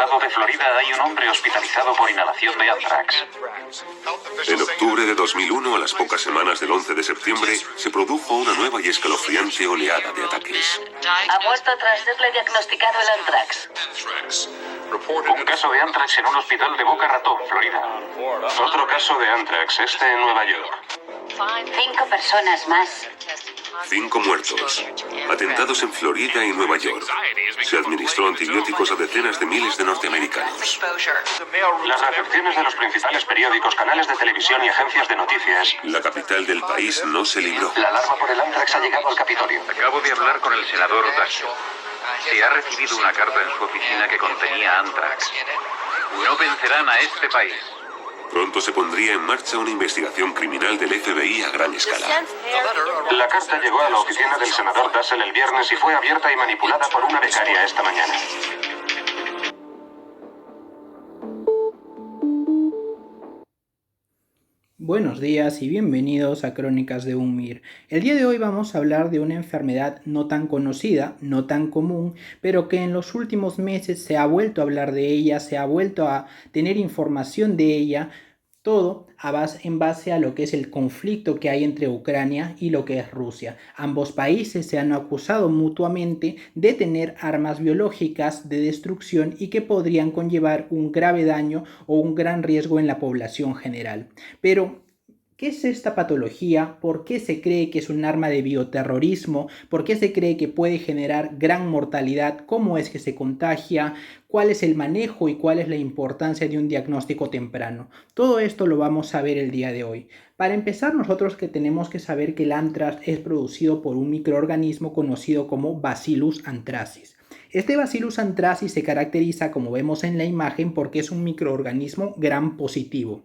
estado de Florida hay un hombre hospitalizado por inhalación de anthrax. En octubre de 2001, a las pocas semanas del 11 de septiembre, se produjo una nueva y escalofriante oleada de ataques. Ha muerto tras serle diagnosticado el anthrax. Un caso de anthrax en un hospital de Boca Ratón, Florida. Otro caso de anthrax, este en Nueva York. 5 personas más. 5 muertos. Atentados en Florida y Nueva York. Se administró antibióticos a decenas de miles de norteamericanos. Las recepciones de los principales periódicos, canales de televisión y agencias de noticias. La capital del país no se libró. La alarma por el anthrax ha llegado al Capitolio. Acabo de hablar con el senador Daschle. Se ha recibido una carta en su oficina que contenía anthrax. No vencerán a este país. Pronto se pondría en marcha una investigación criminal del FBI a gran escala. La carta llegó a la oficina del senador Daschle el viernes y fue abierta y manipulada por una becaria esta mañana. Buenos días y bienvenidos a Crónicas de un MIR. El día de hoy vamos a hablar de una enfermedad no tan conocida, no tan común, pero que en los últimos meses se ha vuelto a hablar de ella, se ha vuelto a tener información de ella, todo en base a lo que es el conflicto que hay entre Ucrania y lo que es Rusia. Ambos países se han acusado mutuamente de tener armas biológicas de destrucción y que podrían conllevar un grave daño o un gran riesgo en la población general. Pero ¿qué es esta patología? ¿Por qué se cree que es un arma de bioterrorismo? ¿Por qué se cree que puede generar gran mortalidad? ¿Cómo es que se contagia? ¿Cuál es el manejo y cuál es la importancia de un diagnóstico temprano? Todo esto lo vamos a ver el día de hoy. Para empezar, nosotros que tenemos que saber que el anthrax es producido por un microorganismo conocido como Bacillus anthracis. Este Bacillus anthracis se caracteriza, como vemos en la imagen, porque es un microorganismo gram positivo.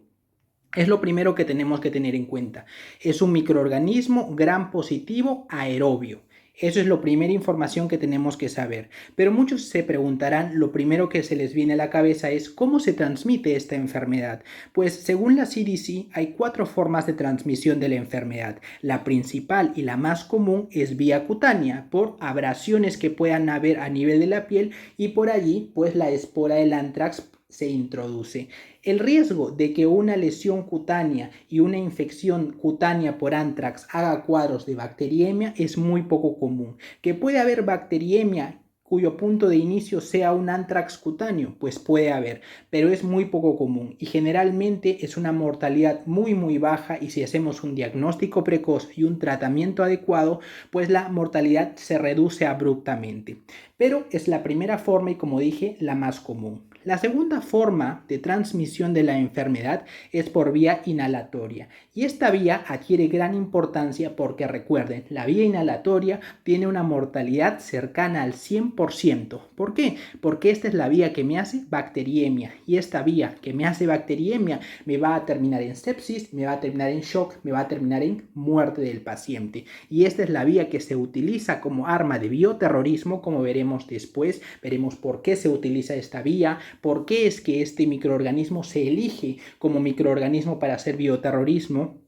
Es lo primero que tenemos que tener en cuenta. Es un microorganismo gram positivo aerobio. Eso es la primera información que tenemos que saber. Pero muchos se preguntarán, lo primero que se les viene a la cabeza es ¿cómo se transmite esta enfermedad? Pues según la CDC hay 4 formas de transmisión de la enfermedad. La principal y la más común es vía cutánea, por abrasiones que puedan haber a nivel de la piel y por allí pues la espora del anthrax se introduce. El riesgo de que una lesión cutánea y una infección cutánea por anthrax haga cuadros de bacteriemia es muy poco común. ¿Que puede haber bacteriemia cuyo punto de inicio sea un anthrax cutáneo? Pues puede haber, pero es muy poco común y generalmente es una mortalidad muy baja y si hacemos un diagnóstico precoz y un tratamiento adecuado, pues la mortalidad se reduce abruptamente. Pero es la primera forma y como dije, la más común. La segunda forma de transmisión de la enfermedad es por vía inhalatoria y esta vía adquiere gran importancia porque recuerden, la vía inhalatoria tiene una mortalidad cercana al 100%. ¿Por qué? Porque esta es la vía que me hace bacteriemia y esta vía que me hace bacteriemia me va a terminar en sepsis, me va a terminar en shock, me va a terminar en muerte del paciente y esta es la vía que se utiliza como arma de bioterrorismo, como veremos después, veremos por qué se utiliza esta vía, por qué es que este microorganismo se elige como microorganismo para hacer bioterrorismo.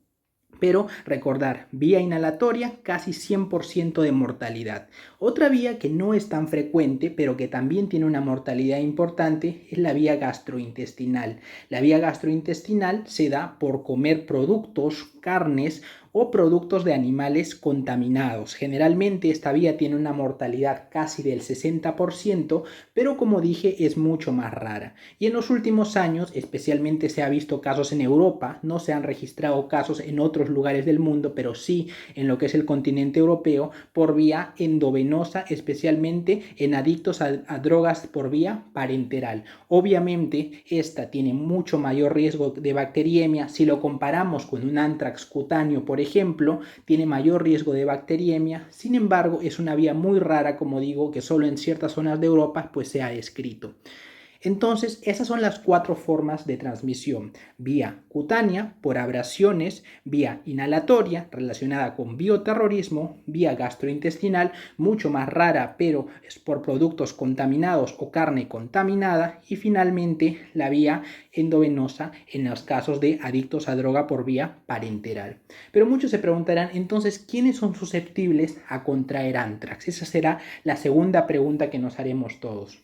Pero recordar, vía inhalatoria casi 100% de mortalidad. Otra vía que no es tan frecuente, pero que también tiene una mortalidad importante, es la vía gastrointestinal. La vía gastrointestinal se da por comer productos, carnes o productos de animales contaminados. Generalmente esta vía tiene una mortalidad casi del 60%, pero como dije es mucho más rara. Y en los últimos años, especialmente se ha visto casos en Europa, no se han registrado casos en otros lugares del mundo, pero sí en lo que es el continente europeo, por vía endovenosa, especialmente en adictos a drogas por vía parenteral. Obviamente esta tiene mucho mayor riesgo de bacteriemia si lo comparamos con un anthrax cutáneo, por ejemplo, tiene mayor riesgo de bacteriemia. Sin embargo, es una vía muy rara, como digo, que solo en ciertas zonas de Europa pues se ha descrito. Entonces, esas son las 4 formas de transmisión. Vía cutánea, por abrasiones, vía inhalatoria, relacionada con bioterrorismo, vía gastrointestinal, mucho más rara, pero es por productos contaminados o carne contaminada, y finalmente la vía endovenosa en los casos de adictos a droga por vía parenteral. Pero muchos se preguntarán, entonces, ¿quiénes son susceptibles a contraer anthrax? Esa será la segunda pregunta que nos haremos todos.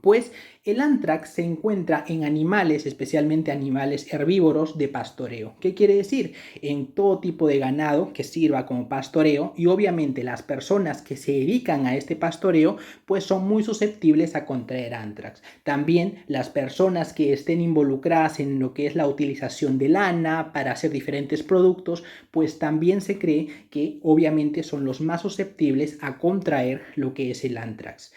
Pues el anthrax se encuentra en animales, especialmente animales herbívoros de pastoreo. ¿Qué quiere decir? En todo tipo de ganado que sirva como pastoreo, y obviamente las personas que se dedican a este pastoreo pues son muy susceptibles a contraer anthrax. También las personas que estén involucradas en lo que es la utilización de lana para hacer diferentes productos, pues también se cree que obviamente son los más susceptibles a contraer lo que es el anthrax.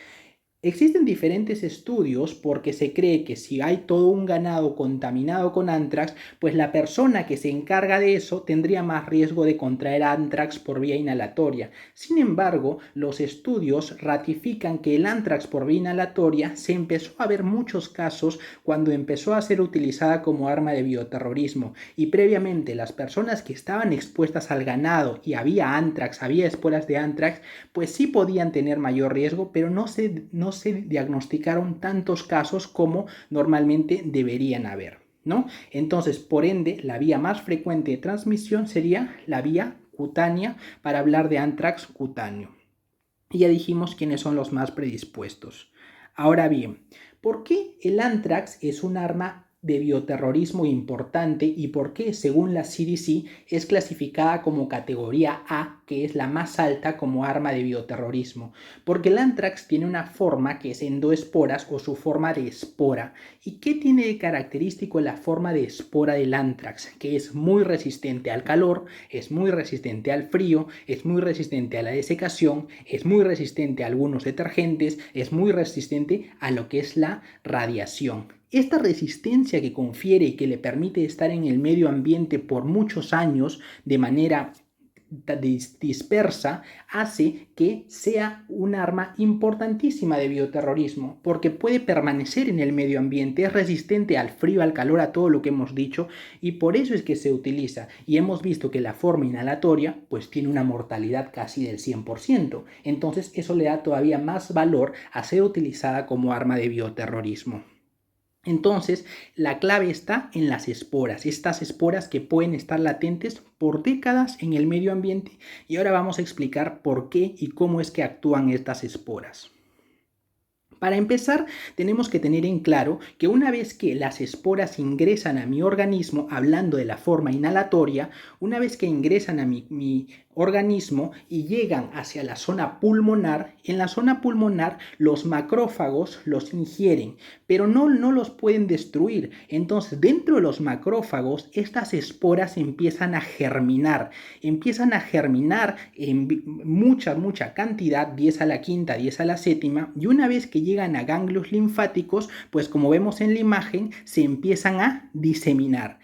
Existen diferentes estudios porque se cree que si hay todo un ganado contaminado con anthrax, pues la persona que se encarga de eso tendría más riesgo de contraer anthrax por vía inhalatoria. Sin embargo, los estudios ratifican que el anthrax por vía inhalatoria se empezó a ver muchos casos cuando empezó a ser utilizada como arma de bioterrorismo, y previamente las personas que estaban expuestas al ganado y había anthrax, había esporas de anthrax, pues sí podían tener mayor riesgo, pero no se diagnosticaron tantos casos como normalmente deberían haber, ¿no? Entonces, por ende, la vía más frecuente de transmisión sería la vía cutánea para hablar de anthrax cutáneo. Y ya dijimos quiénes son los más predispuestos. Ahora bien, ¿por qué el anthrax es un arma de bioterrorismo importante y por qué, según la CDC, es clasificada como categoría A, que es la más alta como arma de bioterrorismo? Porque el anthrax tiene una forma que es endoesporas o su forma de espora. ¿Y qué tiene de característico la forma de espora del anthrax? Que es muy resistente al calor, es muy resistente al frío, es muy resistente a la desecación, es muy resistente a algunos detergentes, es muy resistente a lo que es la radiación. Esta resistencia que confiere y que le permite estar en el medio ambiente por muchos años de manera dispersa hace que sea un arma importantísima de bioterrorismo, porque puede permanecer en el medio ambiente, es resistente al frío, al calor, a todo lo que hemos dicho, y por eso es que se utiliza. Y hemos visto que la forma inhalatoria pues tiene una mortalidad casi del 100%, entonces eso le da todavía más valor a ser utilizada como arma de bioterrorismo. Entonces, la clave está en las esporas, estas esporas que pueden estar latentes por décadas en el medio ambiente, y ahora vamos a explicar por qué y cómo es que actúan estas esporas. Para empezar, tenemos que tener en claro que una vez que las esporas ingresan a mi organismo, hablando de la forma inhalatoria, una vez que ingresan a mi organismo y llegan hacia la zona pulmonar, en la zona pulmonar los macrófagos los ingieren, pero no los pueden destruir. Entonces, dentro de los macrófagos, estas esporas empiezan a germinar en mucha cantidad, 10 a la quinta, 10 a la séptima, y una vez que llegan a ganglios linfáticos, pues como vemos en la imagen, se empiezan a diseminar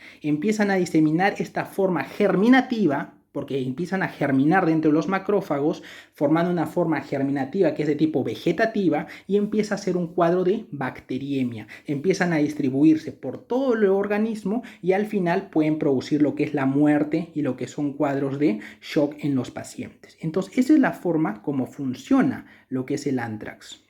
esta forma germinativa, porque empiezan a germinar dentro de los macrófagos, formando una forma germinativa que es de tipo vegetativa, y empieza a ser un cuadro de bacteriemia. Empiezan a distribuirse por todo el organismo y al final pueden producir lo que es la muerte y lo que son cuadros de shock en los pacientes. Entonces, esa es la forma como funciona lo que es el anthrax.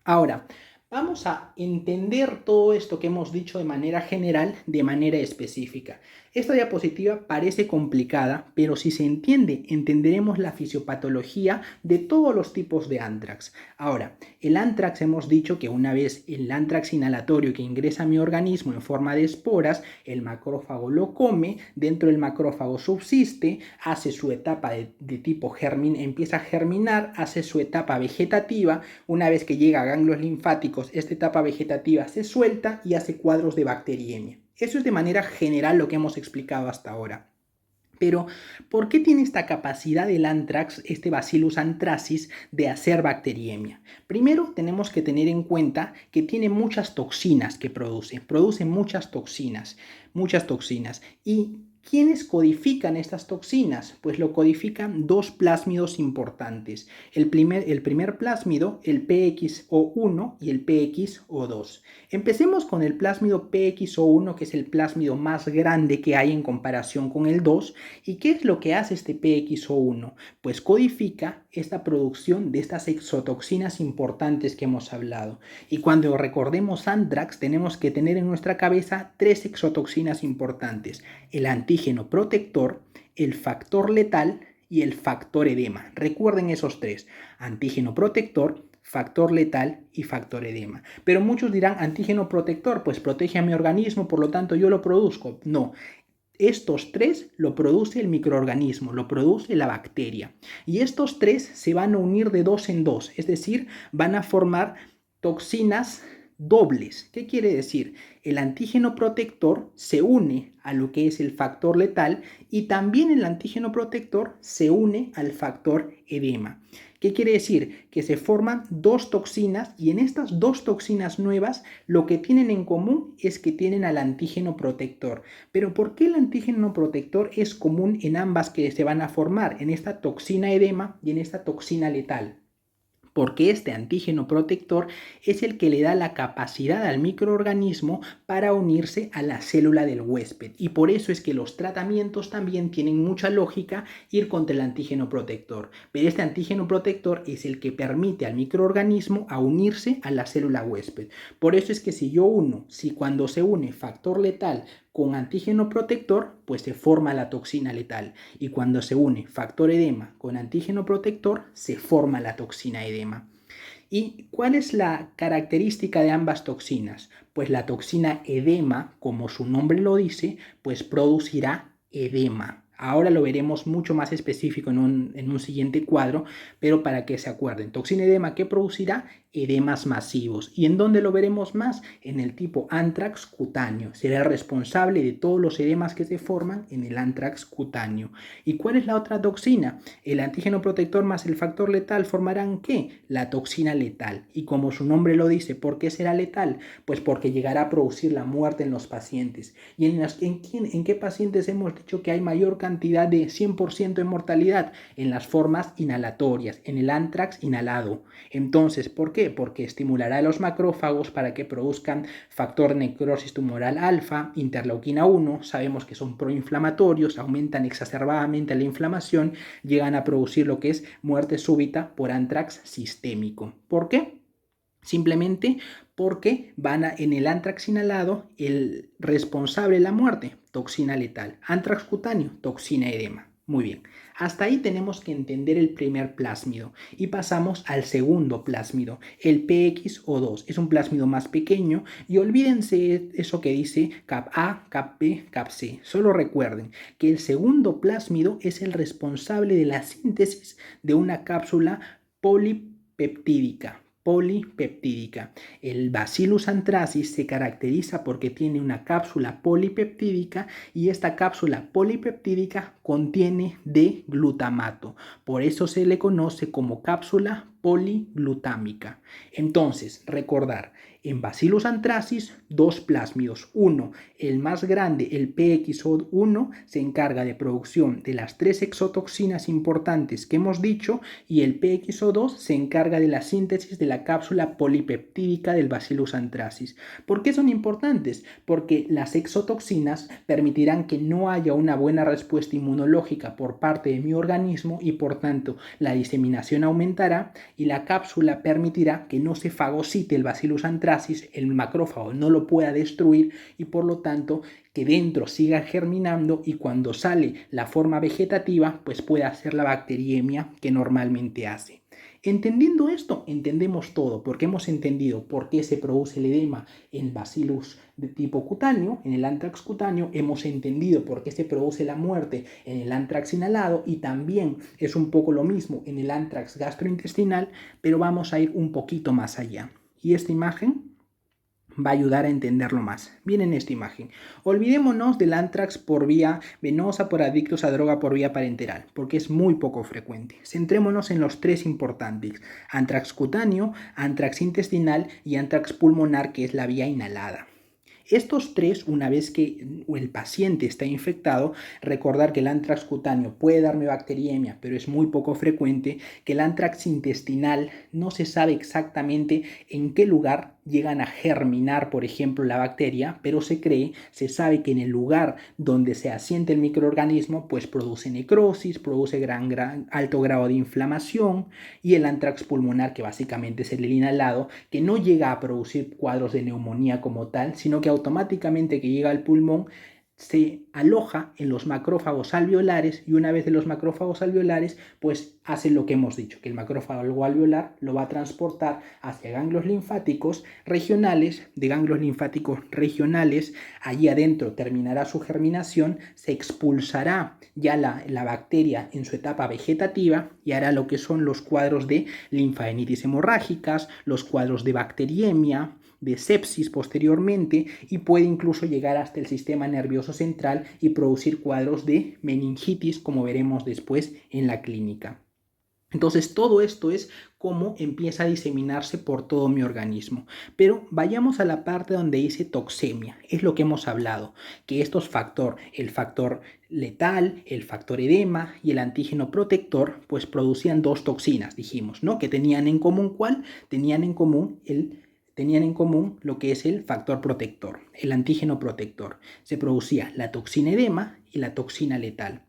Ahora, vamos a entender todo esto que hemos dicho de manera general, de manera específica. Esta diapositiva parece complicada, pero si se entiende, entenderemos la fisiopatología de todos los tipos de anthrax. Ahora, el anthrax hemos dicho que una vez el anthrax inhalatorio que ingresa a mi organismo en forma de esporas, el macrófago lo come, dentro del macrófago subsiste, hace su etapa de tipo empieza a germinar, hace su etapa vegetativa, una vez que llega a ganglios linfáticos, esta etapa vegetativa se suelta y hace cuadros de bacteriemia. Eso es de manera general lo que hemos explicado hasta ahora. Pero, ¿por qué tiene esta capacidad el anthrax, este Bacillus anthracis, de hacer bacteriemia? Primero, tenemos que tener en cuenta que tiene muchas toxinas que produce muchas toxinas. ¿Y quiénes codifican estas toxinas? Pues lo codifican dos plásmidos importantes. El primer plásmido, el PXO1 y el PXO2. Empecemos con el plásmido PXO1, que es el plásmido más grande que hay en comparación con el 2. ¿Y qué es lo que hace este PXO1? Pues codifica esta producción de estas exotoxinas importantes que hemos hablado. Y cuando recordemos anthrax, tenemos que tener en nuestra cabeza tres exotoxinas importantes: el antígeno protector, el factor letal y el factor edema. Recuerden esos tres: antígeno protector, factor letal y factor edema. Pero muchos dirán, antígeno protector, pues protege a mi organismo, por lo tanto yo lo produzco. No. Estos tres lo produce el microorganismo, lo produce la bacteria. Y estos tres se van a unir de dos en dos, es decir, van a formar toxinas dobles. ¿Qué quiere decir? El antígeno protector se une a lo que es el factor letal y también el antígeno protector se une al factor edema. ¿Qué quiere decir? Que se forman dos toxinas y en estas dos toxinas nuevas lo que tienen en común es que tienen al antígeno protector. Pero ¿por qué el antígeno protector es común en ambas que se van a formar? En esta toxina edema y en esta toxina letal. Porque este antígeno protector es el que le da la capacidad al microorganismo para unirse a la célula del huésped. Y por eso es que los tratamientos también tienen mucha lógica ir contra el antígeno protector. Pero este antígeno protector es el que permite al microorganismo a unirse a la célula huésped. Por eso es que si cuando se une factor letal con antígeno protector, pues se forma la toxina letal. Y cuando se une factor edema con antígeno protector, se forma la toxina edema. ¿Y cuál es la característica de ambas toxinas? Pues la toxina edema, como su nombre lo dice, pues producirá edema. Ahora lo veremos mucho más específico en un siguiente cuadro, pero para que se acuerden. Toxina edema, ¿qué producirá? Edemas masivos. ¿Y en dónde lo veremos más? En el tipo anthrax cutáneo. Será responsable de todos los edemas que se forman en el anthrax cutáneo. ¿Y cuál es la otra toxina? El antígeno protector más el factor letal formarán ¿qué? La toxina letal. Y como su nombre lo dice, ¿por qué será letal? Pues porque llegará a producir la muerte en los pacientes. ¿Y en qué pacientes hemos dicho que hay mayor cantidad de 100% de mortalidad? En las formas inhalatorias, en el anthrax inhalado. Entonces, ¿por qué? Porque estimulará a los macrófagos para que produzcan factor necrosis tumoral alfa, interleuquina 1, sabemos que son proinflamatorios, aumentan exacerbadamente la inflamación, llegan a producir lo que es muerte súbita por anthrax sistémico. ¿Por qué? Simplemente porque en el anthrax inhalado, el responsable de la muerte, toxina letal. Anthrax cutáneo, toxina edema. Muy bien, hasta ahí tenemos que entender el primer plásmido y pasamos al segundo plásmido, el PXO2. Es un plásmido más pequeño y olvídense eso que dice cap A, cap B, cap C. Solo recuerden que el segundo plásmido es el responsable de la síntesis de una cápsula polipeptídica. El Bacillus anthracis se caracteriza porque tiene una cápsula polipeptídica y esta cápsula polipeptídica contiene D-glutamato. Por eso se le conoce como cápsula poliglutámica. Entonces, recordar, en Bacillus anthracis, dos plásmidos. Uno, el más grande, el PXO1, se encarga de producción de las 3 exotoxinas importantes que hemos dicho y el PXO2 se encarga de la síntesis de la cápsula polipeptídica del Bacillus anthracis. ¿Por qué son importantes? Porque las exotoxinas permitirán que no haya una buena respuesta inmunológica por parte de mi organismo y por tanto la diseminación aumentará y la cápsula permitirá que no se fagocite el Bacillus anthracis, el macrófago no lo pueda destruir y por lo tanto que dentro siga germinando y cuando sale la forma vegetativa pues pueda hacer la bacteriemia que normalmente hace. Entendiendo esto, entendemos todo, porque hemos entendido por qué se produce el edema en Bacillus de tipo cutáneo, en el anthrax cutáneo, hemos entendido por qué se produce la muerte en el anthrax inhalado y también es un poco lo mismo en el anthrax gastrointestinal, pero vamos a ir un poquito más allá. Y esta imagen va a ayudar a entenderlo más. Miren esta imagen. Olvidémonos del anthrax por vía venosa por adictos a droga por vía parenteral, porque es muy poco frecuente. Centrémonos en los 3 importantes: anthrax cutáneo, anthrax intestinal y anthrax pulmonar, que es la vía inhalada. Estos 3, una vez que el paciente está infectado, recordar que el anthrax cutáneo puede darme bacteriemia, pero es muy poco frecuente, que el anthrax intestinal no se sabe exactamente en qué lugar llegan a germinar, por ejemplo, la bacteria, pero se sabe que en el lugar donde se asienta el microorganismo, pues produce necrosis, produce alto grado de inflamación, y el anthrax pulmonar, que básicamente es el inhalado, que no llega a producir cuadros de neumonía como tal, sino que automáticamente que llega al pulmón se aloja en los macrófagos alveolares y una vez en los macrófagos alveolares pues hace lo que hemos dicho, que el macrófago alveolar lo va a transportar hacia ganglios linfáticos regionales. De ganglios linfáticos regionales, allí adentro terminará su germinación, se expulsará ya la bacteria en su etapa vegetativa y hará lo que son los cuadros de linfadenititis hemorrágicas, los cuadros de bacteriemia, de sepsis posteriormente, y puede incluso llegar hasta el sistema nervioso central y producir cuadros de meningitis, como veremos después en la clínica. Entonces todo esto es cómo empieza a diseminarse por todo mi organismo. Pero vayamos a la parte donde dice toxemia. Es lo que hemos hablado, que estos el factor letal, el factor edema y el antígeno protector, pues producían dos toxinas, dijimos, ¿no? Que tenían en común, ¿cuál? Tenían en común lo que es el factor protector, el antígeno protector. Se producía la toxina edema y la toxina letal.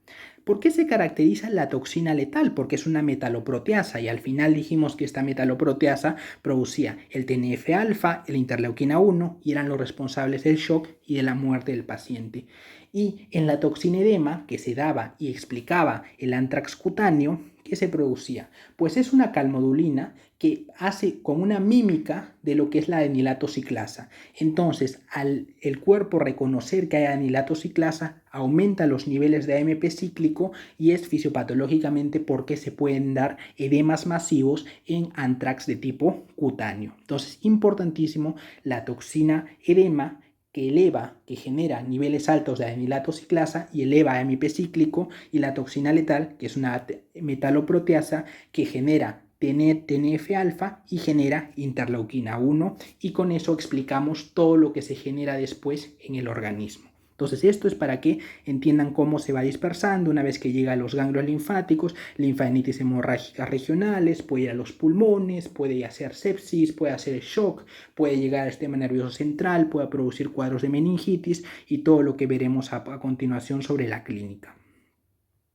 ¿Por qué se caracteriza la toxina letal? Porque es una metaloproteasa y al final dijimos que esta metaloproteasa producía el TNF-alfa, el interleuquina 1 y eran los responsables del shock y de la muerte del paciente. Y en la toxina edema, que se daba y explicaba el anthrax cutáneo, ¿qué se producía? Pues es una calmodulina que hace con una mímica de lo que es la adenilatociclasa. Entonces, al el cuerpo reconocer que hay adenilatociclasa, aumenta los niveles de AMP cíclico y es fisiopatológicamente porque se pueden dar edemas masivos en anthrax de tipo cutáneo. Entonces, importantísimo, la toxina edema que genera niveles altos de adenilatociclasa y eleva AMP cíclico, y la toxina letal, que es una metaloproteasa que genera TNF-alfa y genera interleuquina 1, y con eso explicamos todo lo que se genera después en el organismo. Entonces esto es para que entiendan cómo se va dispersando una vez que llega a los ganglios linfáticos, linfadenitis hemorrágicas regionales, puede ir a los pulmones, puede hacer sepsis, puede hacer shock, puede llegar al sistema nervioso central, puede producir cuadros de meningitis y todo lo que veremos a continuación sobre la clínica.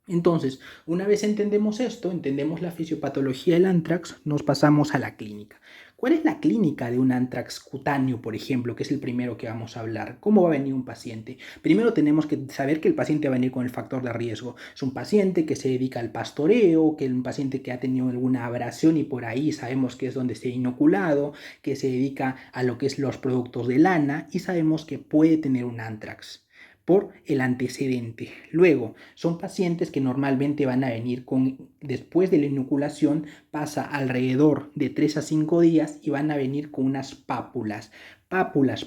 Entonces, una vez entendemos esto, entendemos la fisiopatología del anthrax, nos pasamos a la clínica. ¿Cuál es la clínica de un anthrax cutáneo, por ejemplo, que es el primero que vamos a hablar? ¿Cómo va a venir un paciente? Primero tenemos que saber que el paciente va a venir con el factor de riesgo. Es un paciente que se dedica al pastoreo, que es un paciente que ha tenido alguna abrasión y por ahí sabemos que es donde se ha inoculado, que se dedica a lo que es los productos de lana y sabemos que puede tener un anthrax por el antecedente. Luego, son pacientes que normalmente van a venir después de la inoculación, pasa alrededor de 3 a 5 días y van a venir con unas pápulas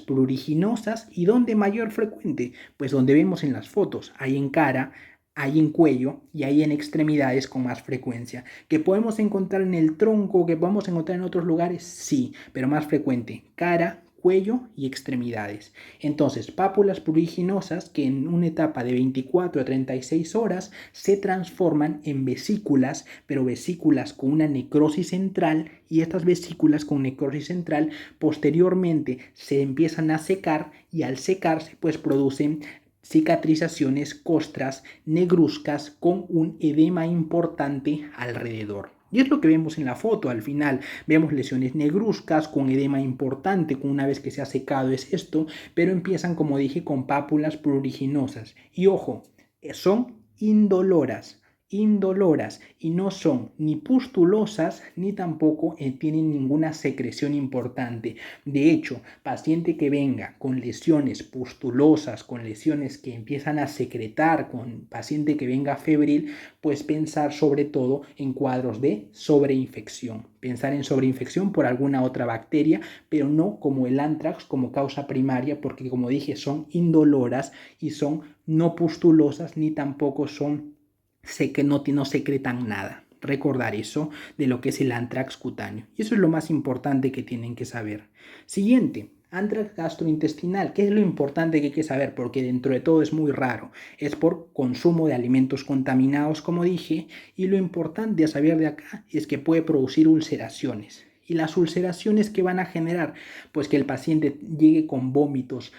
pruriginosas. ¿Y dónde mayor frecuente? Pues donde vemos en las fotos, ahí en cara, hay en cuello y hay en extremidades con más frecuencia. ¿Que podemos encontrar en el tronco, que podemos encontrar en otros lugares? Sí, pero más frecuente, cara, cuello y extremidades. Entonces, pápulas pruriginosas que en una etapa de 24 a 36 horas se transforman en vesículas, pero vesículas con una necrosis central, y estas vesículas con necrosis central posteriormente se empiezan a secar y al secarse pues producen cicatrizaciones, costras negruzcas con un edema importante alrededor. Y es lo que vemos en la foto. Al final vemos lesiones negruzcas con edema importante, con una vez que se ha secado es esto, pero empiezan, como dije, con pápulas pruriginosas. Y ojo, son indoloras y no son ni pustulosas ni tampoco tienen ninguna secreción importante. De hecho, paciente que venga con lesiones pustulosas, con lesiones que empiezan a secretar, con paciente que venga febril, pues pensar sobre todo en cuadros de sobreinfección. Pensar en sobreinfección por alguna otra bacteria, pero no como el anthrax como causa primaria, porque como dije son indoloras y son no pustulosas ni tampoco son que no secretan nada. Recordar eso de lo que es el anthrax cutáneo. Y eso es lo más importante que tienen que saber. Siguiente, anthrax gastrointestinal. ¿Qué es lo importante que hay que saber? Porque dentro de todo es muy raro. Es por consumo de alimentos contaminados, como dije. Y lo importante a saber de acá es que puede producir ulceraciones. ¿Y las ulceraciones que van a generar? Pues que el paciente llegue con vómitos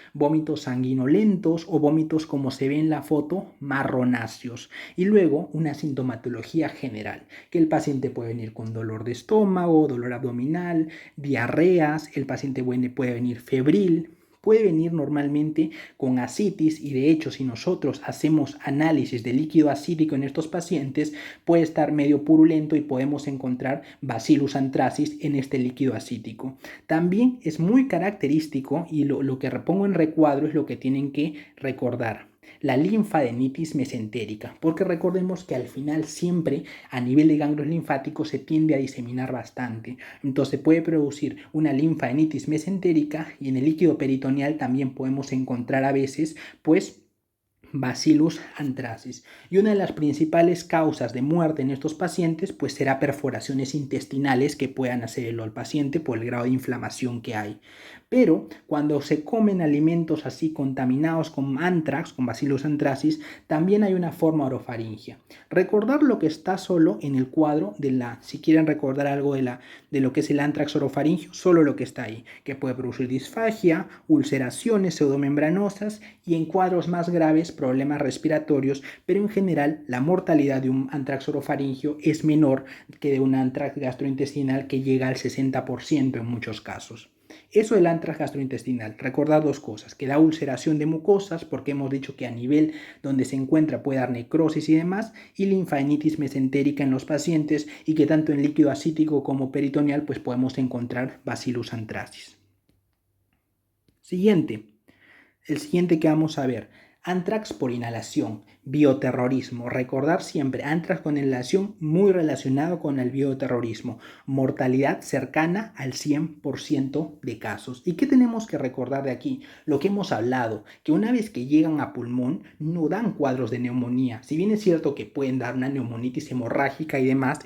sanguinolentos o vómitos, como se ve en la foto, marronáceos. Y luego una sintomatología general, que el paciente puede venir con dolor de estómago, dolor abdominal, diarreas, el paciente puede venir febril, Puede venir normalmente con ascitis y de hecho si nosotros hacemos análisis de líquido ascítico en estos pacientes puede estar medio purulento y podemos encontrar Bacillus anthracis en este líquido ascítico. También es muy característico y lo que pongo en recuadro es lo que tienen que recordar. La linfadenitis mesentérica, porque recordemos que al final siempre a nivel de ganglios linfáticos se tiende a diseminar bastante, entonces puede producir una linfadenitis mesentérica y en el líquido peritoneal también podemos encontrar a veces pues Bacillus anthracis. Y una de las principales causas de muerte en estos pacientes pues será perforaciones intestinales que puedan hacerlo al paciente por el grado de inflamación que hay. Pero cuando se comen alimentos así contaminados con anthrax, con Bacillus anthracis, también hay una forma orofaringia. Recordar lo que está solo en el cuadro si quieren recordar algo de lo que es el anthrax orofaringio, solo lo que está ahí, que puede producir disfagia, ulceraciones pseudomembranosas y en cuadros más graves problemas respiratorios, pero en general la mortalidad de un anthrax orofaringio es menor que de un anthrax gastrointestinal que llega al 60% en muchos casos. Eso del anthrax gastrointestinal. Recordad dos cosas, que da ulceración de mucosas, porque hemos dicho que a nivel donde se encuentra puede dar necrosis y demás, y linfadenitis mesentérica en los pacientes, y que tanto en líquido ascítico como peritoneal pues podemos encontrar Bacillus anthracis. El siguiente que vamos a ver, anthrax por inhalación, bioterrorismo. Recordar siempre, anthrax con inhalación muy relacionado con el bioterrorismo. Mortalidad cercana al 100% de casos. ¿Y qué tenemos que recordar de aquí? Lo que hemos hablado, que una vez que llegan a pulmón no dan cuadros de neumonía. Si bien es cierto que pueden dar una neumonitis hemorrágica y demás,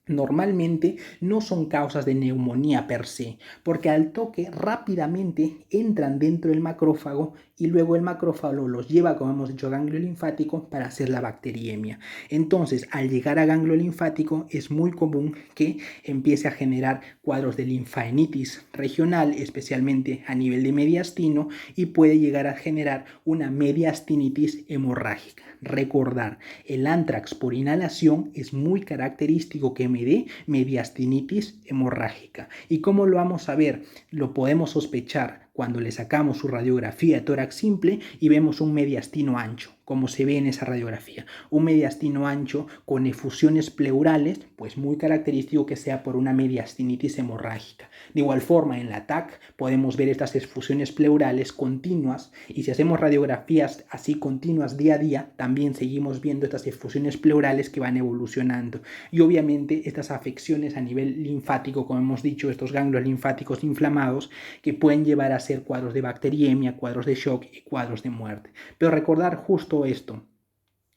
normalmente no son causas de neumonía per se, porque al toque rápidamente entran dentro del macrófago y luego el macrófago los lleva, como hemos dicho, a ganglio linfático para hacer la bacteriemia. Entonces, al llegar a ganglio linfático es muy común que empiece a generar cuadros de linfadenitis regional, especialmente a nivel de mediastino, y puede llegar a generar una mediastinitis hemorrágica. Recordar, el anthrax por inhalación es muy característico que me dé mediastinitis hemorrágica. ¿Y cómo lo vamos a ver? Lo podemos sospechar cuando le sacamos su radiografía de tórax simple y vemos un mediastino ancho, como se ve en esa radiografía. Un mediastino ancho con efusiones pleurales, pues muy característico que sea por una mediastinitis hemorrágica. De igual forma, en la TAC podemos ver estas efusiones pleurales continuas y si hacemos radiografías así continuas día a día, también seguimos viendo estas efusiones pleurales que van evolucionando. Y obviamente estas afecciones a nivel linfático, como hemos dicho, estos ganglios linfáticos inflamados que pueden llevar a ser cuadros de bacteriemia, cuadros de shock y cuadros de muerte. Pero recordar justo esto.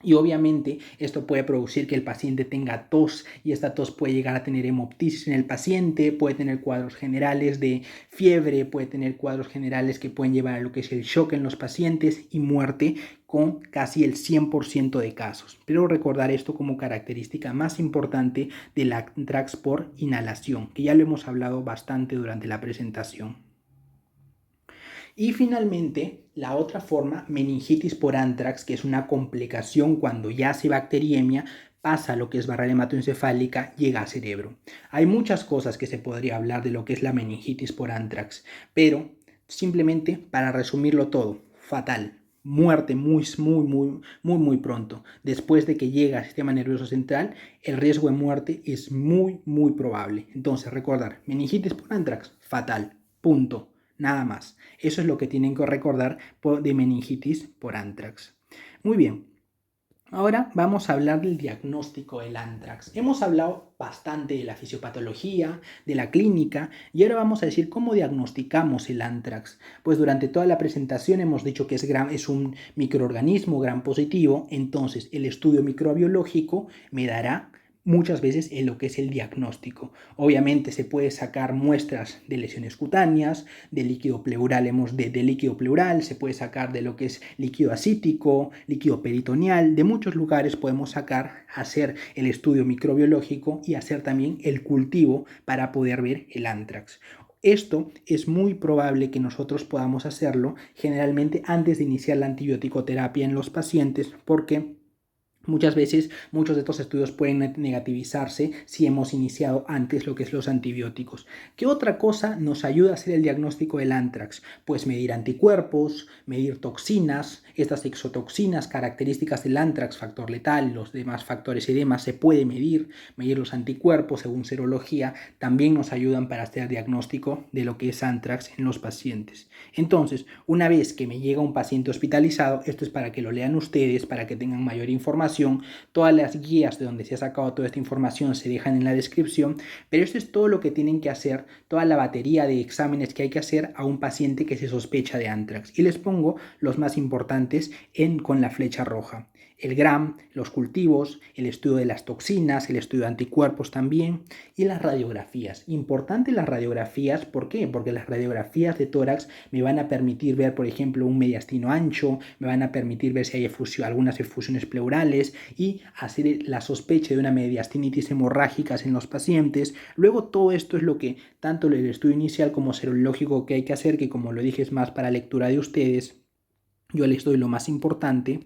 Y obviamente esto puede producir que el paciente tenga tos y esta tos puede llegar a tener hemoptisis en el paciente, puede tener cuadros generales de fiebre, puede tener cuadros generales que pueden llevar a lo que es el shock en los pacientes y muerte con casi el 100% de casos. Pero recordar esto como característica más importante del anthrax por inhalación, que ya lo hemos hablado bastante durante la presentación. Y finalmente, la otra forma, meningitis por anthrax, que es una complicación cuando ya hace bacteriemia, pasa lo que es barrera hematoencefálica, llega al cerebro. Hay muchas cosas que se podría hablar de lo que es la meningitis por anthrax, pero simplemente para resumirlo todo, fatal. Muerte muy pronto. Después de que llega al sistema nervioso central, el riesgo de muerte es muy probable. Entonces, recordar, meningitis por anthrax, fatal. Punto. Nada más. Eso es lo que tienen que recordar de meningitis por anthrax. Muy bien. Ahora vamos a hablar del diagnóstico del anthrax. Hemos hablado bastante de la fisiopatología, de la clínica, y ahora vamos a decir cómo diagnosticamos el anthrax. Pues durante toda la presentación hemos dicho que es un microorganismo gram positivo, entonces el estudio microbiológico me dará muchas veces en lo que es el diagnóstico. Obviamente se puede sacar muestras de lesiones cutáneas, de líquido pleural, de líquido pleural, se puede sacar de lo que es líquido ascítico, líquido peritoneal, de muchos lugares podemos sacar, hacer el estudio microbiológico y hacer también el cultivo para poder ver el anthrax. Esto es muy probable que nosotros podamos hacerlo generalmente antes de iniciar la antibiótico terapia en los pacientes porque Muchas veces, muchos de estos estudios pueden negativizarse si hemos iniciado antes lo que es los antibióticos. ¿Qué otra cosa nos ayuda a hacer el diagnóstico del anthrax? Pues medir anticuerpos, medir toxinas, estas exotoxinas, características del anthrax, factor letal, los demás factores y demás se puede medir los anticuerpos según serología, también nos ayudan para hacer diagnóstico de lo que es anthrax en los pacientes. Entonces, una vez que me llega un paciente hospitalizado, esto es para que lo lean ustedes, para que tengan mayor información. Todas las guías de donde se ha sacado toda esta información se dejan en la descripción, pero esto es todo lo que tienen que hacer, toda la batería de exámenes que hay que hacer a un paciente que se sospecha de anthrax. Y les pongo los más importantes con la flecha roja. El GRAM, los cultivos, el estudio de las toxinas, el estudio de anticuerpos también y las radiografías. Importante las radiografías, ¿por qué? Porque las radiografías de tórax me van a permitir ver, por ejemplo, un mediastino ancho, me van a permitir ver si hay algunas efusiones pleurales y hacer la sospecha de una mediastinitis hemorrágica en los pacientes. Luego todo esto es lo que tanto el estudio inicial como serológico que hay que hacer, que como lo dije es más para lectura de ustedes, yo les doy lo más importante.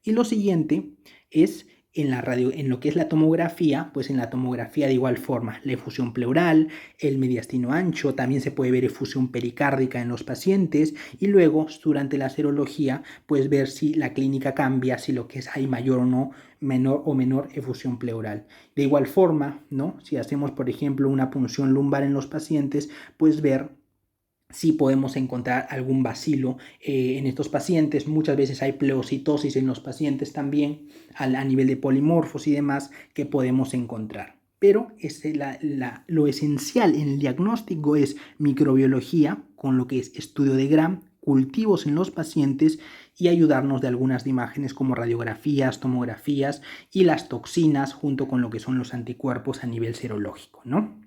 Y lo siguiente es en lo que es la tomografía, pues en la tomografía de igual forma, la efusión pleural, el mediastino ancho, también se puede ver efusión pericárdica en los pacientes y luego durante la serología pues ver si la clínica cambia, si lo que es hay mayor o no, menor o menor efusión pleural. De igual forma, ¿no? Si hacemos por ejemplo una punción lumbar en los pacientes, pues ver si podemos encontrar algún bacilo en estos pacientes. Muchas veces hay pleocitosis en los pacientes también a nivel de polimorfos y demás que podemos encontrar. Pero lo esencial en el diagnóstico es microbiología con lo que es estudio de GRAM, cultivos en los pacientes y ayudarnos de algunas imágenes como radiografías, tomografías y las toxinas junto con lo que son los anticuerpos a nivel serológico, ¿no?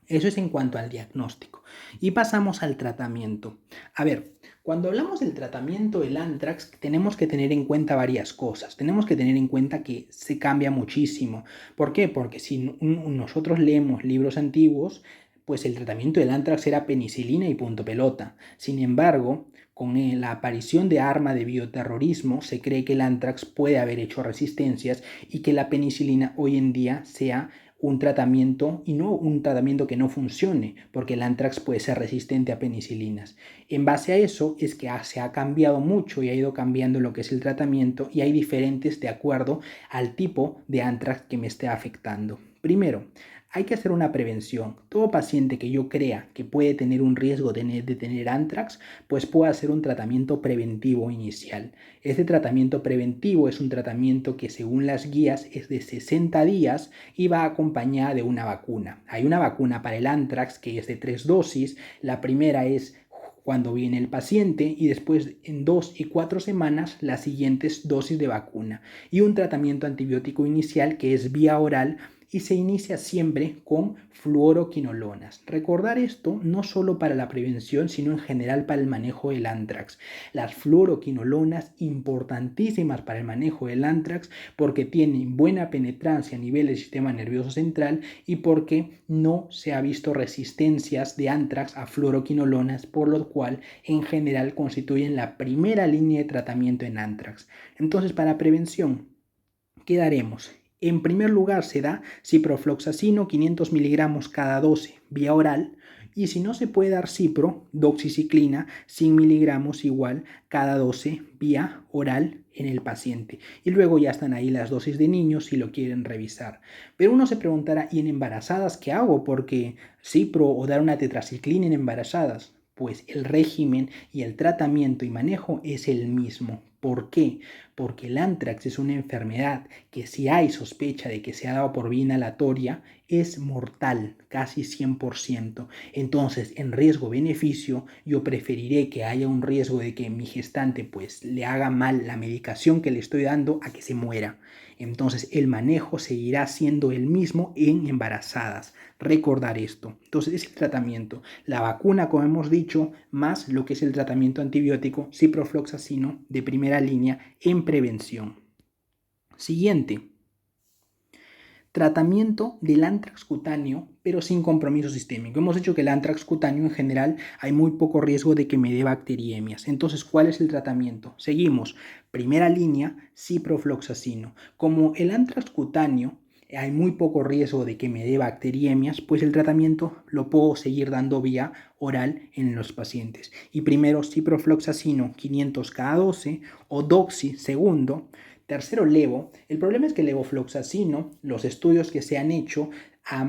Eso es en cuanto al diagnóstico. Y pasamos al tratamiento. A ver, cuando hablamos del tratamiento del anthrax, tenemos que tener en cuenta varias cosas. Tenemos que tener en cuenta que se cambia muchísimo. ¿Por qué? Porque si nosotros leemos libros antiguos, pues el tratamiento del anthrax era penicilina y punto pelota. Sin embargo, con la aparición de arma de bioterrorismo, se cree que el anthrax puede haber hecho resistencias y que la penicilina hoy en día sea un tratamiento y no un tratamiento que no funcione, porque el anthrax puede ser resistente a penicilinas. En base a eso es que se ha cambiado mucho y ha ido cambiando lo que es el tratamiento y hay diferentes de acuerdo al tipo de anthrax que me esté afectando. Primero, hay que hacer una prevención. Todo paciente que yo crea que puede tener un riesgo de tener anthrax, pues puede hacer un tratamiento preventivo inicial. Este tratamiento preventivo es un tratamiento que según las guías es de 60 días y va acompañada de una vacuna. Hay una vacuna para el anthrax que es de 3 dosis. La primera es cuando viene el paciente y después en 2 y 4 semanas las siguientes dosis de vacuna. Y un tratamiento antibiótico inicial que es vía oral y se inicia siempre con fluoroquinolonas. Recordar esto no solo para la prevención, sino en general para el manejo del anthrax. Las fluoroquinolonas importantísimas para el manejo del anthrax porque tienen buena penetrancia a nivel del sistema nervioso central y porque no se ha visto resistencias de anthrax a fluoroquinolonas, por lo cual en general constituyen la primera línea de tratamiento en anthrax. Entonces, para prevención, ¿qué daremos? En primer lugar se da ciprofloxacino 500 miligramos cada 12 vía oral y si no se puede dar cipro, doxiciclina 100 miligramos igual cada 12 vía oral en el paciente. Y luego ya están ahí las dosis de niños si lo quieren revisar. Pero uno se preguntará, ¿y en embarazadas qué hago? Porque cipro o dar una tetraciclina en embarazadas. Pues el régimen y el tratamiento y manejo es el mismo. ¿Por qué? Porque el anthrax es una enfermedad que si hay sospecha de que se ha dado por vía inhalatoria es mortal, casi 100%. Entonces, en riesgo-beneficio, yo preferiré que haya un riesgo de que mi gestante pues le haga mal la medicación que le estoy dando a que se muera. Entonces, el manejo seguirá siendo el mismo en embarazadas. Recordar esto. Entonces, es el tratamiento. La vacuna, como hemos dicho, más lo que es el tratamiento antibiótico ciprofloxacino de primera línea en prevención. Siguiente. Tratamiento del antrax cutáneo, pero sin compromiso sistémico. Hemos dicho que el antrax cutáneo en general hay muy poco riesgo de que me dé bacteriemias. Entonces, ¿cuál es el tratamiento? Seguimos. Primera línea, ciprofloxacino. Como el antrax cutáneo hay muy poco riesgo de que me dé bacteriemias, pues el tratamiento lo puedo seguir dando vía oral en los pacientes. Y primero ciprofloxacino 500 cada 12 o doxy segundo. Tercero, levo. El problema es que el levofloxacino, los estudios que se han hecho a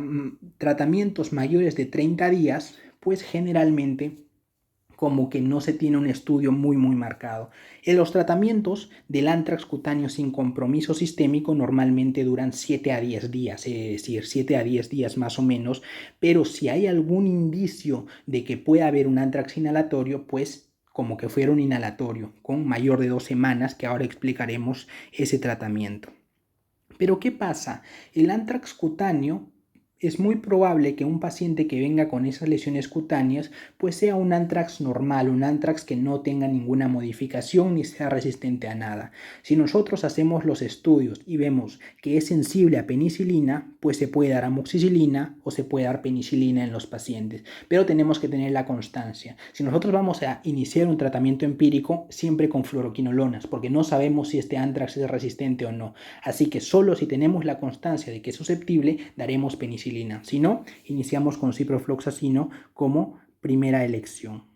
tratamientos mayores de 30 días, pues generalmente como que no se tiene un estudio muy marcado. En los tratamientos del antrax cutáneo sin compromiso sistémico normalmente duran 7 a 10 días, es decir, 7 a 10 días más o menos, pero si hay algún indicio de que pueda haber un antrax inhalatorio, pues como que fuera un inhalatorio con mayor de 2 semanas, que ahora explicaremos ese tratamiento. Pero ¿qué pasa? El antrax cutáneo es muy probable que un paciente que venga con esas lesiones cutáneas pues sea un antrax normal, un antrax que no tenga ninguna modificación ni sea resistente a nada. Si nosotros hacemos los estudios y vemos que es sensible a penicilina, pues se puede dar amoxicilina o se puede dar penicilina en los pacientes, pero tenemos que tener la constancia. Si nosotros vamos a iniciar un tratamiento empírico, siempre con fluoroquinolonas, porque no sabemos si este antrax es resistente o no. Así que solo si tenemos la constancia de que es susceptible, daremos penicilina. Si no, iniciamos con ciprofloxacino como primera elección.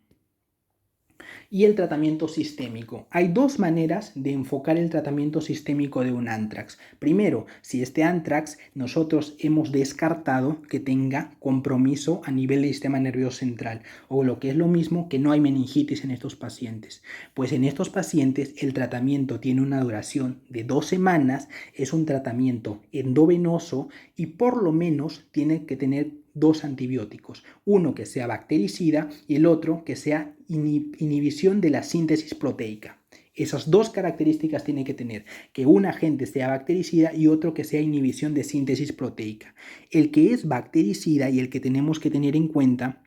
Y el tratamiento sistémico. Hay dos maneras de enfocar el tratamiento sistémico de un antrax. Primero, si este antrax nosotros hemos descartado que tenga compromiso a nivel del sistema nervioso central, o lo que es lo mismo, que no hay meningitis en estos pacientes. Pues en estos pacientes el tratamiento tiene una duración de 2 semanas, es un tratamiento endovenoso y por lo menos tiene que tener 2 antibióticos, uno que sea bactericida y el otro que sea inhibición de la síntesis proteica. Esas 2 características tiene que tener, que un agente sea bactericida y otro que sea inhibición de síntesis proteica. El que es bactericida y el que tenemos que tener en cuenta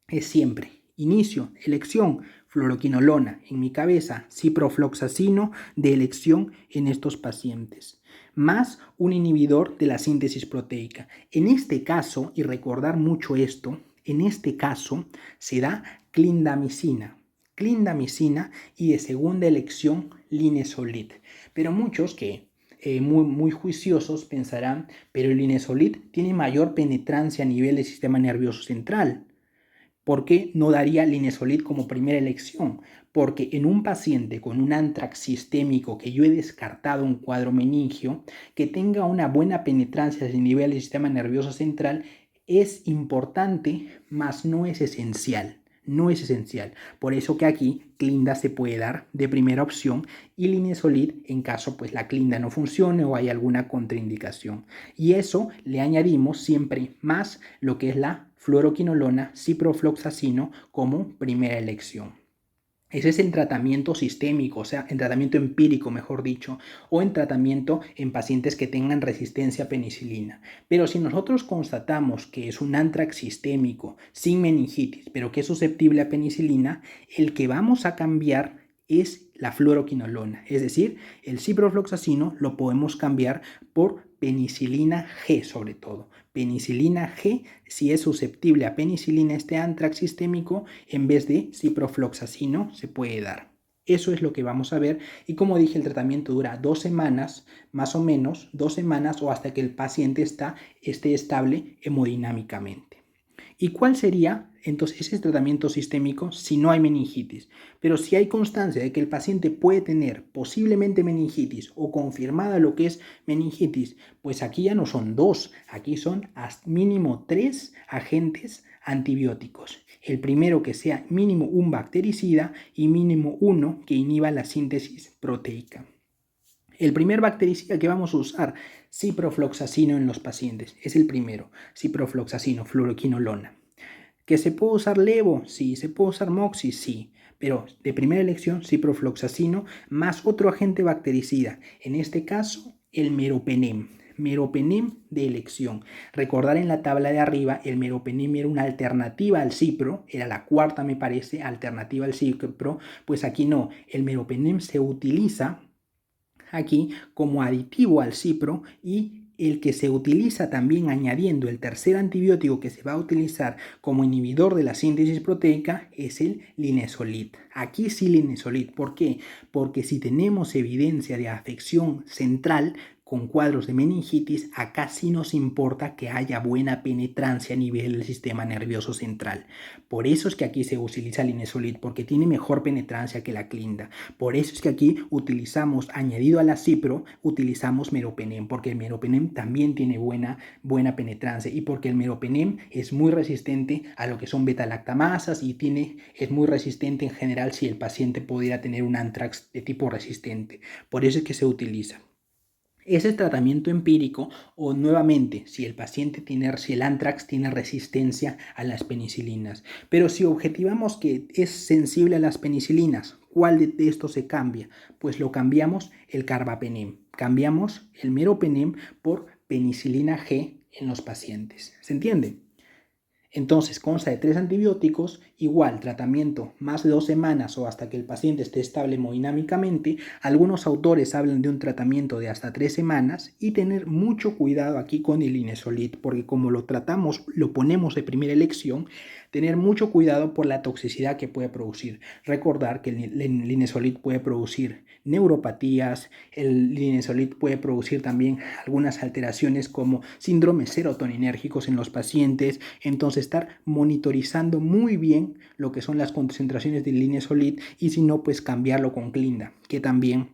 es siempre inicio, elección, fluoroquinolona, en mi cabeza, ciprofloxacino de elección en estos pacientes, más un inhibidor de la síntesis proteica. En este caso, y recordar mucho esto, en este caso se da clindamicina y de segunda elección linezolid. Pero muchos que muy juiciosos pensarán, pero el linezolid tiene mayor penetrancia a nivel del sistema nervioso central. ¿Por qué no daría linezolid como primera elección? Porque en un paciente con un antrax sistémico que yo he descartado un cuadro meningio, que tenga una buena penetrancia a nivel del sistema nervioso central es importante, mas no es esencial. No es esencial. Por eso que aquí clinda se puede dar de primera opción y linezolid en caso pues la clinda no funcione o hay alguna contraindicación. Y eso le añadimos siempre más lo que es la fluoroquinolona, ciprofloxacino como primera elección. Ese es en tratamiento sistémico, o sea, en tratamiento empírico, mejor dicho, o en tratamiento en pacientes que tengan resistencia a penicilina. Pero si nosotros constatamos que es un antrax sistémico sin meningitis, pero que es susceptible a penicilina, el que vamos a cambiar es la fluoroquinolona, es decir, el ciprofloxacino lo podemos cambiar por penicilina G sobre todo. Penicilina G, si es susceptible a penicilina este antrax sistémico, en vez de ciprofloxacino se puede dar. Eso es lo que vamos a ver y como dije el tratamiento dura 2 semanas, más o menos 2 semanas o hasta que el paciente esté estable hemodinámicamente. ¿Y cuál sería entonces ese tratamiento sistémico si no hay meningitis? Pero si hay constancia de que el paciente puede tener posiblemente meningitis o confirmada lo que es meningitis, pues aquí ya no son 2, aquí son mínimo 3 agentes antibióticos. El primero que sea mínimo un bactericida y mínimo 1 que inhiba la síntesis proteica. El primer bactericida que vamos a usar, ciprofloxacino en los pacientes, es el primero, ciprofloxacino, fluoroquinolona. ¿Que se puede usar levo? Sí. ¿Se puede usar moxi? Sí. Pero de primera elección, ciprofloxacino más otro agente bactericida, en este caso el meropenem. Meropenem de elección. Recordar en la tabla de arriba, el meropenem era una alternativa al cipro, era la cuarta me parece, alternativa al cipro, pues aquí no, el meropenem se utiliza aquí como aditivo al cipro y El que se utiliza también añadiendo el tercer antibiótico que se va a utilizar como inhibidor de la síntesis proteica es el linezolid. Aquí sí linezolid. ¿Por qué? Porque si tenemos evidencia de afección central con cuadros de meningitis, acá sí nos importa que haya buena penetrancia a nivel del sistema nervioso central. Por eso es que aquí se utiliza linezolid, porque tiene mejor penetrancia que la clinda. Por eso es que aquí utilizamos, añadido a la cipro, utilizamos meropenem, porque el meropenem también tiene buena penetrancia y porque el meropenem es muy resistente a lo que son beta-lactamasas y es muy resistente en general si el paciente pudiera tener un anthrax de tipo resistente. Por eso es que se utiliza. Ese tratamiento empírico o nuevamente si el anthrax tiene resistencia a las penicilinas. Pero si objetivamos que es sensible a las penicilinas, ¿cuál de estos se cambia? Pues lo cambiamos el carbapenem. Cambiamos el meropenem por penicilina G en los pacientes. ¿Se entiende? Entonces consta de 3 antibióticos, igual tratamiento más de 2 semanas o hasta que el paciente esté estable hemodinámicamente. Algunos autores hablan de un tratamiento de hasta 3 semanas y tener mucho cuidado aquí con el linezolid, porque como lo ponemos de primera elección, tener mucho cuidado por la toxicidad que puede producir. Recordar que el linezolid puede producir neuropatías, el linezolid puede producir también algunas alteraciones como síndromes serotoninérgicos en los pacientes. Entonces estar monitorizando muy bien lo que son las concentraciones del linezolid y si no, pues cambiarlo con clinda, que también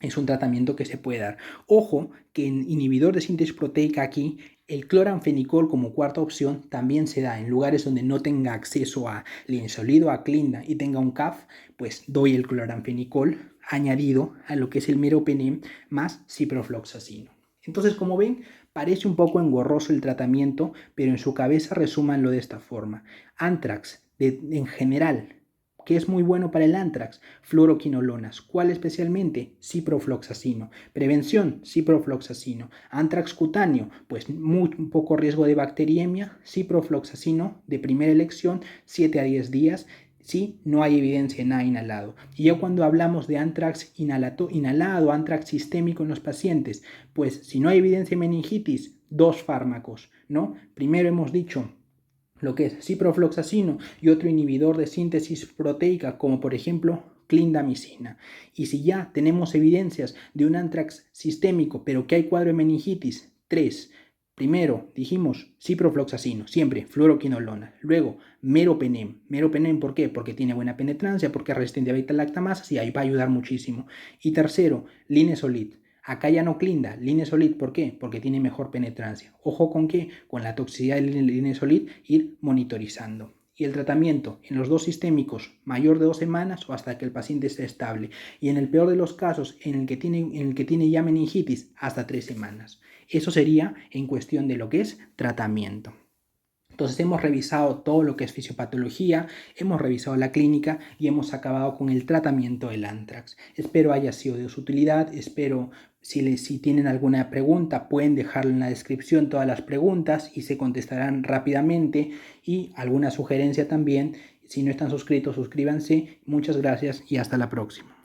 es un tratamiento que se puede dar. Ojo que en inhibidor de síntesis proteica aquí, el cloranfenicol como cuarta opción también se da en lugares donde no tenga acceso a linezolid o a clinda y tenga un CAF, pues doy el cloranfenicol añadido a lo que es el meropenem más ciprofloxacino. Entonces, como ven, parece un poco engorroso el tratamiento, pero en su cabeza resúmanlo de esta forma. Anthrax, en general, ¿qué es muy bueno para el anthrax? Fluoroquinolonas. ¿Cuál especialmente? Ciprofloxacino. Prevención, ciprofloxacino. Anthrax cutáneo, pues muy poco riesgo de bacteriemia. Ciprofloxacino de primera elección, 7 a 10 días. Sí, no hay evidencia de nada inhalado. Y ya cuando hablamos de anthrax inhalado, anthrax sistémico en los pacientes, pues si no hay evidencia de meningitis, 2 fármacos, ¿no? Primero hemos dicho lo que es ciprofloxacino y otro inhibidor de síntesis proteica, como por ejemplo clindamicina. Y si ya tenemos evidencias de un anthrax sistémico, pero que hay cuadro de meningitis, 3. Primero dijimos ciprofloxacino, siempre fluoroquinolona. Luego meropenem. Meropenem, ¿por qué? Porque tiene buena penetrancia, porque es resistente a beta-lactamasas y ahí va a ayudar muchísimo. Y tercero, linezolid. Acá ya no clinda, linezolid, ¿por qué? Porque tiene mejor penetrancia. Ojo con qué, con la toxicidad del linezolid ir monitorizando. Y el tratamiento en los 2 sistémicos mayor de 2 semanas o hasta que el paciente esté estable. Y en el peor de los casos, en el que tiene ya meningitis, hasta 3 semanas. Eso sería en cuestión de lo que es tratamiento. Entonces hemos revisado todo lo que es fisiopatología, hemos revisado la clínica y hemos acabado con el tratamiento del anthrax. Espero haya sido de su utilidad, espero si tienen alguna pregunta pueden dejarlo en la descripción todas las preguntas y se contestarán rápidamente y alguna sugerencia también. Si no están suscritos, suscríbanse. Muchas gracias y hasta la próxima.